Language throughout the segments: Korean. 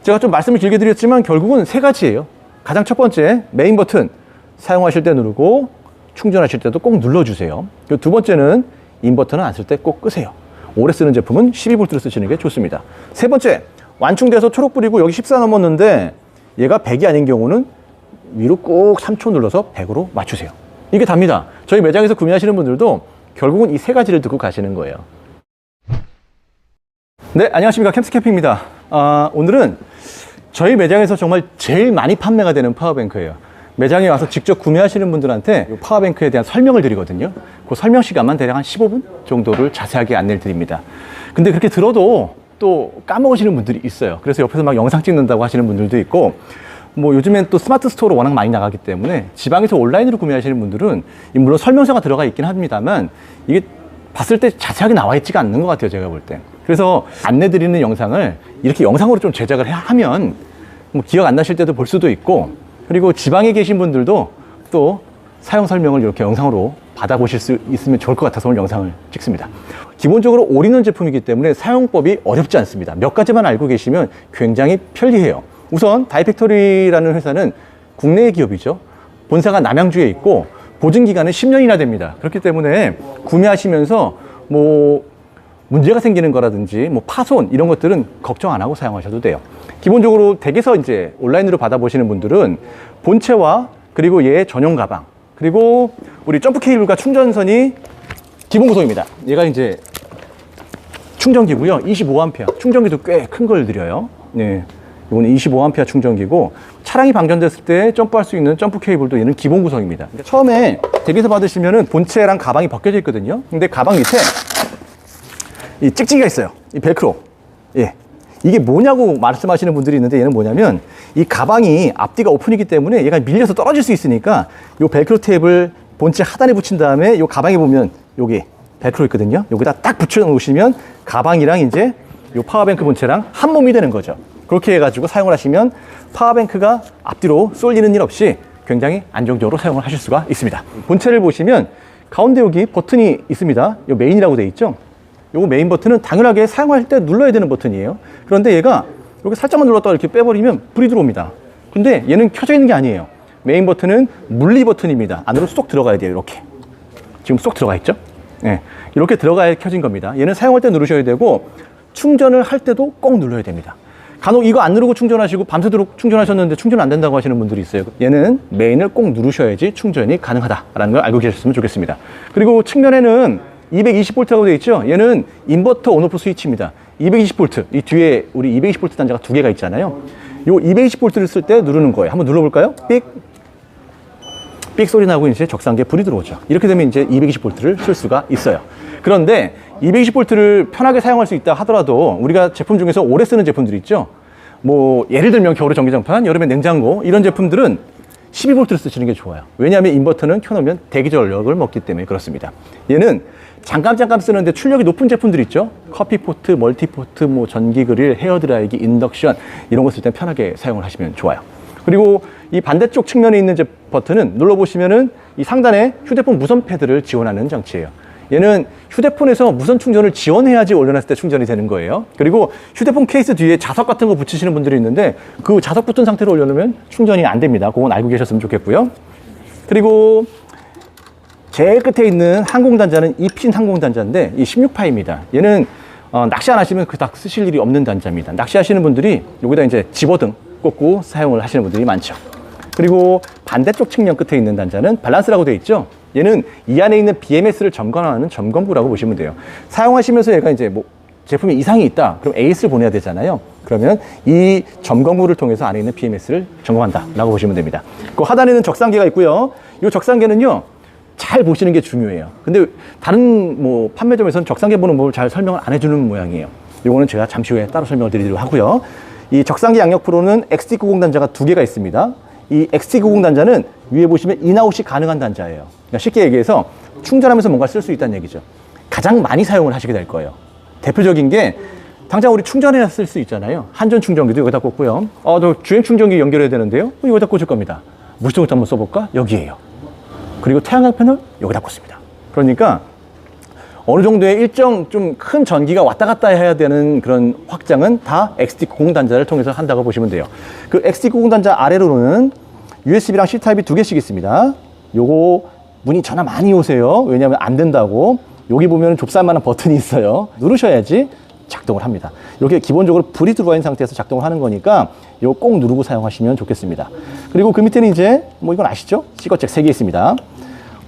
제가 좀 말씀을 길게 드렸지만 결국은 세 가지예요. 가장 첫 번째, 메인 버튼 사용하실 때 누르고 충전하실 때도 꼭 눌러주세요. 그리고 두 번째는 인버터는 안 쓸 때 꼭 끄세요. 오래 쓰는 제품은 12V를 쓰시는 게 좋습니다. 세 번째, 완충돼서 초록불이고 여기 14 넘었는데 얘가 100이 아닌 경우는 위로 꾹 3초 눌러서 100으로 맞추세요. 이게 답니다. 저희 매장에서 구매하시는 분들도 결국은 이 세 가지를 듣고 가시는 거예요. 네, 안녕하십니까. 캠스캠핑입니다. 오늘은 저희 매장에서 정말 제일 많이 판매가 되는 파워뱅크예요. 매장에 와서 직접 구매하시는 분들한테 이 파워뱅크에 대한 설명을 드리거든요. 그 설명 시간만 대략 한 15분 정도를 자세하게 안내를 드립니다. 근데 그렇게 들어도 또 까먹으시는 분들이 있어요. 그래서 옆에서 막 영상 찍는다고 하시는 분들도 있고, 뭐 요즘엔 또 스마트 스토어로 워낙 많이 나가기 때문에 지방에서 온라인으로 구매하시는 분들은 물론 설명서가 들어가 있긴 합니다만 이게 봤을 때 자세하게 나와 있지가 않는 것 같아요, 제가 볼 때. 그래서 안내 드리는 영상을 이렇게 영상으로 좀 제작을 하면 뭐 기억 안 나실 때도 볼 수도 있고, 그리고 지방에 계신 분들도 또 사용 설명을 이렇게 영상으로 받아보실 수 있으면 좋을 것 같아서 오늘 영상을 찍습니다. 기본적으로 올인원 제품이기 때문에 사용법이 어렵지 않습니다. 몇 가지만 알고 계시면 굉장히 편리해요. 우선 다이팩토리라는 회사는 국내 기업이죠. 본사가 남양주에 있고 보증기간은 10년이나 됩니다. 그렇기 때문에 구매하시면서 뭐 문제가 생기는 거라든지 뭐 파손 이런 것들은 걱정 안 하고 사용하셔도 돼요. 기본적으로 댁에서 이제 온라인으로 받아보시는 분들은 본체와 그리고 얘의 전용 가방, 그리고 우리 점프 케이블과 충전선이 기본 구성입니다. 얘가 이제 충전기고요. 25A. 충전기도 꽤 큰 걸 드려요. 네. 이거는 25A 충전기고, 차량이 방전됐을 때 점프할 수 있는 점프 케이블도 얘는 기본 구성입니다. 그러니까 처음에 댁에서 받으시면은 본체랑 가방이 벗겨져 있거든요. 근데 가방 밑에 이 찍찍이가 있어요. 이 벨크로. 예. 이게 뭐냐고 말씀하시는 분들이 있는데, 얘는 뭐냐면 이 가방이 앞뒤가 오픈이기 때문에 얘가 밀려서 떨어질 수 있으니까 요 벨크로 테이프를 본체 하단에 붙인 다음에 요 가방에 보면 여기 벨크로 있거든요. 여기다 딱 붙여 놓으시면 가방이랑 이제 요 파워뱅크 본체랑 한 몸이 되는 거죠. 그렇게 해가지고 사용을 하시면 파워뱅크가 앞뒤로 쏠리는 일 없이 굉장히 안정적으로 사용을 하실 수가 있습니다. 본체를 보시면 가운데 여기 버튼이 있습니다. 요 메인이라고 되어 있죠. 요거 메인 버튼은 당연하게 사용할 때 눌러야 되는 버튼이에요. 그런데 얘가 이렇게 살짝만 눌렀다가 이렇게 빼버리면 불이 들어옵니다. 근데 얘는 켜져 있는 게 아니에요. 메인 버튼은 물리 버튼입니다. 안으로 쏙 들어가야 돼요. 이렇게. 지금 쏙 들어가 있죠? 네. 이렇게 들어가야 켜진 겁니다. 얘는 사용할 때 누르셔야 되고, 충전을 할 때도 꼭 눌러야 됩니다. 간혹 이거 안 누르고 충전하시고 밤새도록 충전하셨는데 충전 안 된다고 하시는 분들이 있어요. 얘는 메인을 꼭 누르셔야지 충전이 가능하다라는 걸 알고 계셨으면 좋겠습니다. 그리고 측면에는 220V라고 되어 있죠. 얘는 인버터 온오프 스위치입니다. 220V, 이 뒤에 우리 220V 단자가 두 개가 있잖아요. 요 220V를 쓸 때 누르는 거예요. 한번 눌러볼까요? 삑 소리 나고 이제 적상기에 불이 들어오죠. 이렇게 되면 이제 220V를 쓸 수가 있어요. 그런데 220V를 편하게 사용할 수 있다 하더라도 우리가 제품 중에서 오래 쓰는 제품들이 있죠. 뭐 예를 들면 겨울에 전기장판, 여름에 냉장고, 이런 제품들은 12V를 쓰시는 게 좋아요. 왜냐하면 인버터는 켜놓으면 대기 전력을 먹기 때문에 그렇습니다. 얘는 잠깐 쓰는데 출력이 높은 제품들 있죠. 커피포트, 멀티포트, 뭐 전기 그릴, 헤어드라이기, 인덕션, 이런 거 쓸 때 편하게 사용을 하시면 좋아요. 그리고 이 반대쪽 측면에 있는 버튼은 눌러보시면은 이 상단에 휴대폰 무선 패드를 지원하는 장치예요. 얘는 휴대폰에서 무선 충전을 지원해야지 올려놨을 때 충전이 되는 거예요. 그리고 휴대폰 케이스 뒤에 자석 같은 거 붙이시는 분들이 있는데 그 자석 붙은 상태로 올려놓으면 충전이 안 됩니다. 그건 알고 계셨으면 좋겠고요. 그리고 제일 끝에 있는 항공단자는 이핀 항공단자인데 이 16파입니다. 얘는 낚시 안 하시면 그닥 쓰실 일이 없는 단자입니다. 낚시하시는 분들이 여기다 이제 집어등 꽂고 사용을 하시는 분들이 많죠. 그리고 반대쪽 측면 끝에 있는 단자는 밸런스라고 되어 있죠. 얘는 이 안에 있는 BMS를 점검하는 점검부라고 보시면 돼요. 사용하시면서 얘가 이제 뭐 제품에 이상이 있다. 그럼 AS를 보내야 되잖아요. 그러면 이 점검부를 통해서 안에 있는 BMS를 점검한다라고 보시면 됩니다. 그 하단에는 적상기가 있고요. 이 적상기는요, 잘 보시는 게 중요해요. 근데 다른 뭐 판매점에서는 적상기 보는 법을 잘 설명을 안 해주는 모양이에요. 이거는 제가 잠시 후에 따로 설명을 드리도록 하고요. 이 적상기 양옆 프로는 XT90 단자가 두 개가 있습니다. 이 XT90 단자는 위에 보시면 인아웃이 가능한 단자예요. 그러니까 쉽게 얘기해서 충전하면서 뭔가 쓸 수 있다는 얘기죠. 가장 많이 사용을 하시게 될 거예요. 대표적인 게 당장 우리 충전해야 쓸 수 있잖아요. 한전 충전기도 여기다 꽂고요. 저 주행 충전기 연결해야 되는데요. 여기다 꽂을 겁니다. 무시동을 한번 써볼까? 여기에요. 그리고 태양광 패널 여기다 꽂습니다. 그러니까 어느 정도의 일정 좀 큰 전기가 왔다 갔다 해야 되는 그런 확장은 다 XT90 단자를 통해서 한다고 보시면 돼요. 그 XT90 단자 아래로는 USB랑 C타입이 두 개씩 있습니다. 요거 문의 전화 많이 오세요. 왜냐하면 안 된다고. 여기 보면 좁쌀만한 버튼이 있어요. 누르셔야지 작동을 합니다. 이렇게 기본적으로 불이 들어와 있는 상태에서 작동을 하는 거니까 이거 꼭 누르고 사용하시면 좋겠습니다. 그리고 그 밑에는 이제 뭐 이건 아시죠? 시거잭 3개 있습니다.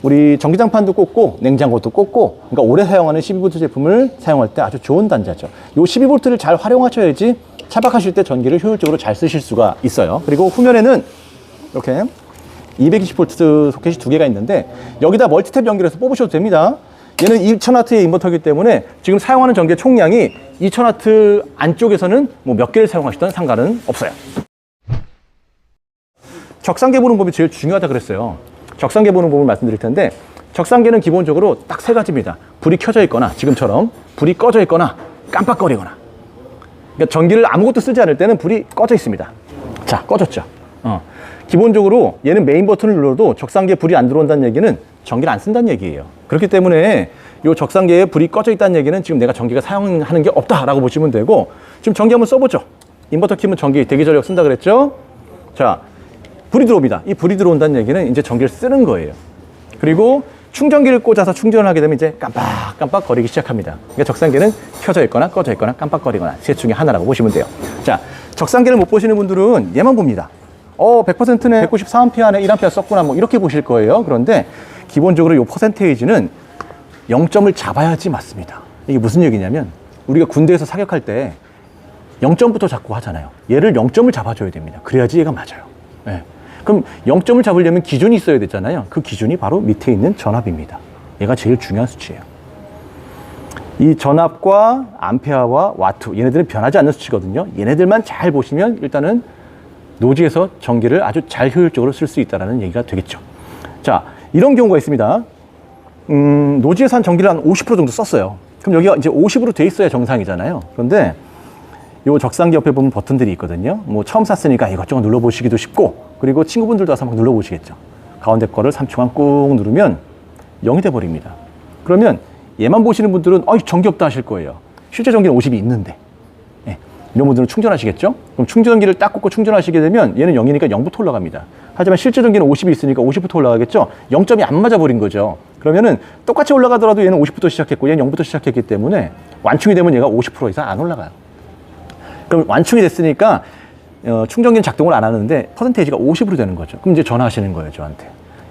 우리 전기장판도 꽂고 냉장고도 꽂고, 그러니까 오래 사용하는 12V 제품을 사용할 때 아주 좋은 단자죠. 이 12V를 잘 활용하셔야지 차박하실 때 전기를 효율적으로 잘 쓰실 수가 있어요. 그리고 후면에는 이렇게 220V 소켓이 두 개가 있는데 여기다 멀티탭 연결해서 뽑으셔도 됩니다. 얘는 2000W의 인버터이기 때문에 지금 사용하는 전기의 총량이 2000W 안쪽에서는 뭐 몇 개를 사용하시든 상관은 없어요. 적상계 보는 법이 제일 중요하다 그랬어요. 적상계 보는 법을 말씀드릴 텐데, 적상계는 기본적으로 딱 세 가지입니다. 불이 켜져 있거나, 지금처럼 불이 꺼져 있거나 깜빡거리거나. 그러니까 전기를 아무것도 쓰지 않을 때는 불이 꺼져 있습니다. 자, 꺼졌죠. 기본적으로 얘는 메인 버튼을 눌러도 적상계에 불이 안 들어온다는 얘기는 전기를 안 쓴다는 얘기예요. 그렇기 때문에 이 적상계에 불이 꺼져 있다는 얘기는 지금 내가 전기가 사용하는 게 없다라고 보시면 되고, 지금 전기 한번 써보죠. 인버터 키면 전기 대기 전력 쓴다 그랬죠? 자, 불이 들어옵니다. 이 불이 들어온다는 얘기는 이제 전기를 쓰는 거예요. 그리고 충전기를 꽂아서 충전을 하게 되면 이제 깜빡깜빡 거리기 시작합니다. 그러니까 적상계는 켜져 있거나 꺼져 있거나 깜빡거리거나 셋 중에 하나라고 보시면 돼요. 자, 적상계를 못 보시는 분들은 얘만 봅니다. 100%네, 194A네, 1A 썼구나, 뭐 이렇게 보실 거예요. 그런데 기본적으로 이 퍼센테이지는 0점을 잡아야지 맞습니다. 이게 무슨 얘기냐면, 우리가 군대에서 사격할 때 0점부터 잡고 하잖아요. 얘를 0점을 잡아줘야 됩니다. 그래야지 얘가 맞아요. 네. 그럼 0점을 잡으려면 기준이 있어야 되잖아요. 그 기준이 바로 밑에 있는 전압입니다. 얘가 제일 중요한 수치예요. 이 전압과 암페어와 와트, 얘네들은 변하지 않는 수치거든요. 얘네들만 잘 보시면 일단은 노지에서 전기를 아주 잘 효율적으로 쓸 수 있다는 얘기가 되겠죠. 자, 이런 경우가 있습니다. 노지에서 한 전기를 한 50% 정도 썼어요. 그럼 여기가 이제 50으로 돼 있어야 정상이잖아요. 그런데 요 적상기 옆에 보면 버튼들이 있거든요. 뭐 처음 샀으니까 이것저것 눌러보시기도 쉽고, 그리고 친구분들도 와서 막 눌러보시겠죠. 가운데 거를 3초간 꾹 누르면 0이 돼버립니다. 그러면 얘만 보시는 분들은 전기 없다 하실 거예요. 실제 전기는 50이 있는데. 네. 이런 분들은 충전하시겠죠? 그럼 충전기를 딱 꽂고 충전하시게 되면 얘는 0이니까 0부터 올라갑니다. 하지만 실제 전기는 50이 있으니까 50부터 올라가겠죠? 0점이 안 맞아버린 거죠. 그러면은 똑같이 올라가더라도 얘는 50부터 시작했고 얘는 0부터 시작했기 때문에 완충이 되면 얘가 50% 이상 안 올라가요. 그럼 완충이 됐으니까 충전기는 작동을 안 하는데 퍼센테이지가 50으로 되는 거죠. 그럼 이제 전화하시는 거예요, 저한테.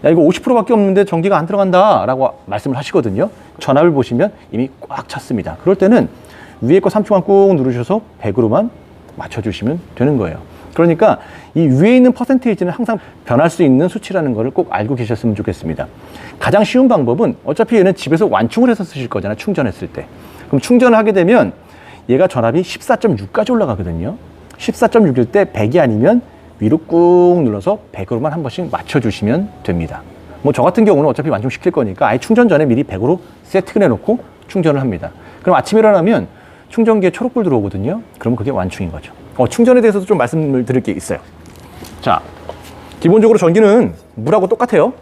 야, 이거 50%밖에 없는데 전기가 안 들어간다 라고 말씀을 하시거든요. 전압을 보시면 이미 꽉 찼습니다. 그럴 때는 위에 거 3초간 꾹 누르셔서 100으로만 맞춰주시면 되는 거예요. 그러니까 이 위에 있는 퍼센테이지는 항상 변할 수 있는 수치라는 거를 꼭 알고 계셨으면 좋겠습니다. 가장 쉬운 방법은, 어차피 얘는 집에서 완충을 해서 쓰실 거잖아요, 충전했을 때. 그럼 충전을 하게 되면 얘가 전압이 14.6까지 올라가거든요. 14.6일 때 100이 아니면 위로 꾹 눌러서 100으로만 한 번씩 맞춰주시면 됩니다. 뭐 저 같은 경우는 어차피 완충시킬 거니까 아예 충전 전에 미리 100으로 세팅을 해놓고 충전을 합니다. 그럼 아침에 일어나면 충전기에 초록불 들어오거든요. 그러면 그게 완충인 거죠. 충전에 대해서도 좀 말씀을 드릴 게 있어요. 자, 기본적으로 전기는 물하고 똑같아요.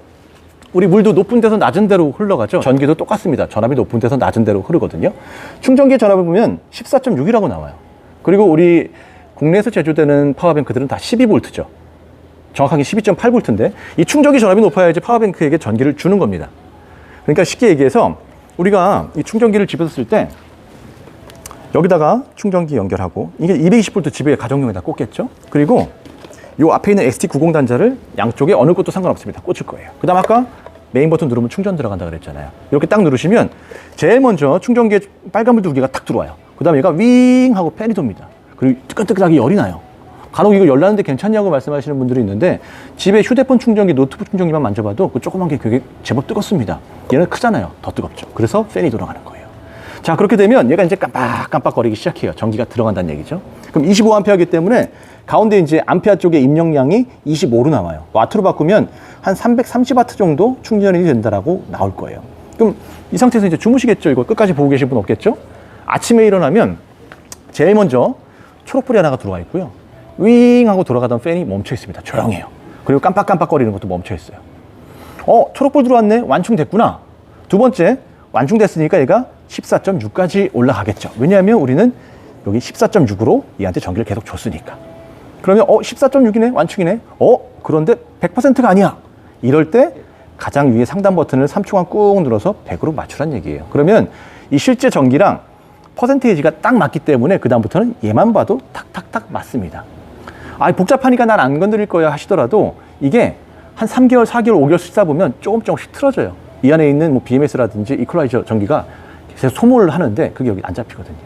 우리 물도 높은 데서 낮은 데로 흘러가죠. 전기도 똑같습니다. 전압이 높은 데서 낮은 데로 흐르거든요. 충전기의 전압을 보면 14.6이라고 나와요. 그리고 우리 국내에서 제조되는 파워뱅크들은 다 12V죠. 정확하게 12.8V인데 이 충전기 전압이 높아야지 파워뱅크에게 전기를 주는 겁니다. 그러니까 쉽게 얘기해서 우리가 이 충전기를 집에서 쓸 때 여기다가 충전기 연결하고, 이게 220V 집에 가정용에다 꽂겠죠. 그리고 요 앞에 있는 XT90 단자를 양쪽에 어느 것도 상관없습니다. 꽂을 거예요. 그 다음 아까 메인 버튼 누르면 충전 들어간다 그랬잖아요. 이렇게 딱 누르시면 제일 먼저 충전기에 빨간불 두 개가 탁 들어와요. 그 다음에 얘가 윙 하고 팬이 돕니다. 그리고 뜨끈뜨끈하게 열이 나요. 간혹 이거 열나는데 괜찮냐고 말씀하시는 분들이 있는데, 집에 휴대폰 충전기, 노트북 충전기만 만져봐도 그 조그만 게 그게 제법 뜨겁습니다. 얘는 크잖아요. 더 뜨겁죠. 그래서 팬이 돌아가는 거예요. 자, 그렇게 되면 얘가 이제 깜빡깜빡거리기 시작해요. 전기가 들어간다는 얘기죠. 그럼 25A이기 때문에 가운데 이제 암페어 쪽에 입력량이 25로 나와요. 와트로 바꾸면 한 330W 정도 충전이 된다라고 나올 거예요. 그럼 이 상태에서 이제 주무시겠죠? 이거 끝까지 보고 계신 분 없겠죠? 아침에 일어나면 제일 먼저 초록불이 하나가 들어와 있고요. 윙 하고 돌아가던 팬이 멈춰 있습니다. 조용해요. 그리고 깜빡깜빡거리는 것도 멈춰 있어요. 초록불 들어왔네? 완충됐구나. 두 번째, 완충됐으니까 얘가 14.6까지 올라가겠죠. 왜냐하면 우리는 여기 14.6으로 얘한테 전기를 계속 줬으니까. 그러면 14.6이네, 완충이네. 그런데 100%가 아니야. 이럴 때 가장 위에 상단 버튼을 3초간 꾹 눌러서 100으로 맞추란 얘기예요. 그러면 이 실제 전기랑 퍼센테이지가 딱 맞기 때문에 그 다음부터는 얘만 봐도 탁탁탁 맞습니다. 복잡하니까 난 안 건드릴 거야 하시더라도 이게 한 3개월, 4개월, 5개월 쓰다 보면 조금씩 틀어져요. 이 안에 있는 뭐 BMS라든지 이퀄라이저 전기가 계속 소모를 하는데 그게 여기 안 잡히거든요.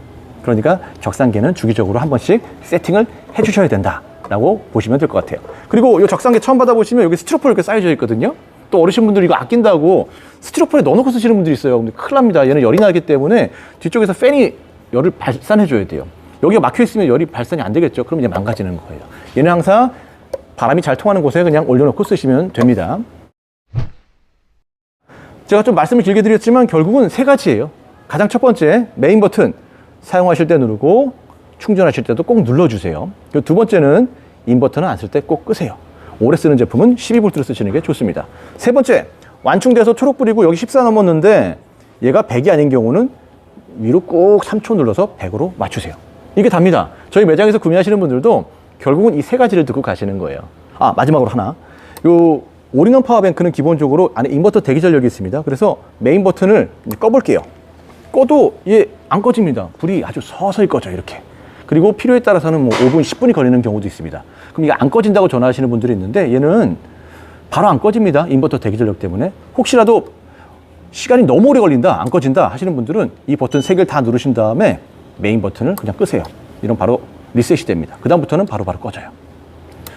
그러니까 적상계는 주기적으로 한 번씩 세팅을 해주셔야 된다라고 보시면 될 것 같아요. 그리고 이 적상계 처음 받아보시면 여기 스티로폴 이렇게 쌓여져 있거든요. 또 어르신분들이 이거 아낀다고 스티로폴에 넣어놓고 쓰시는 분들이 있어요. 근데 큰일 납니다. 얘는 열이 나기 때문에 뒤쪽에서 팬이 열을 발산해줘야 돼요. 여기가 막혀있으면 열이 발산이 안 되겠죠. 그럼 이제 망가지는 거예요. 얘는 항상 바람이 잘 통하는 곳에 그냥 올려놓고 쓰시면 됩니다. 제가 좀 말씀을 길게 드렸지만 결국은 세 가지예요. 가장 첫 번째, 메인 버튼 사용하실 때 누르고 충전하실 때도 꼭 눌러주세요. 그리고 두 번째는 인버터는 안 쓸 때 꼭 끄세요. 오래 쓰는 제품은 12V를 쓰시는 게 좋습니다. 세 번째, 완충돼서 초록 불이고 여기 14 넘었는데 얘가 100이 아닌 경우는 위로 꼭 3초 눌러서 100으로 맞추세요. 이게 답니다. 저희 매장에서 구매하시는 분들도 결국은 이 세 가지를 듣고 가시는 거예요. 마지막으로 하나. 요 올인원 파워뱅크는 기본적으로 안에 인버터 대기 전력이 있습니다. 그래서 메인 버튼을 꺼볼게요. 꺼도 얘 안 꺼집니다. 불이 아주 서서히 꺼져요, 이렇게. 그리고 필요에 따라서는 뭐 5분, 10분이 걸리는 경우도 있습니다. 그럼 이게 안 꺼진다고 전화하시는 분들이 있는데 얘는 바로 안 꺼집니다. 인버터 대기 전력 때문에. 혹시라도 시간이 너무 오래 걸린다, 안 꺼진다 하시는 분들은 이 버튼 3개를 다 누르신 다음에 메인 버튼을 그냥 끄세요. 이러면 바로 리셋이 됩니다. 그 다음부터는 바로바로 꺼져요.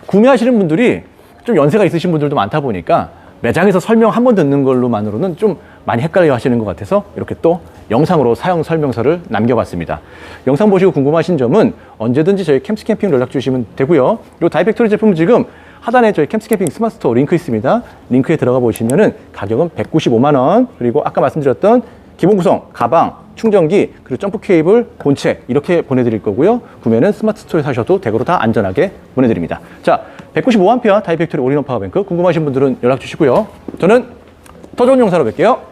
구매하시는 분들이 좀 연세가 있으신 분들도 많다 보니까 매장에서 설명 한 번 듣는 걸로만으로는 좀 많이 헷갈려 하시는 것 같아서 이렇게 또 영상으로 사용 설명서를 남겨봤습니다. 영상 보시고 궁금하신 점은 언제든지 저희 캠스캠핑 연락 주시면 되고요. 이 다이팩토리 제품 지금 하단에 저희 캠스캠핑 스마트 스토어 링크 있습니다. 링크에 들어가 보시면은 가격은 195만 원, 그리고 아까 말씀드렸던 기본 구성, 가방, 충전기, 그리고 점프 케이블, 본체 이렇게 보내드릴 거고요. 구매는 스마트 스토어에 사셔도 댁으로 다 안전하게 보내드립니다. 자, 195A 다이팩토리 올인원 파워뱅크 궁금하신 분들은 연락 주시고요. 저는 더 좋은 영상으로 뵐게요.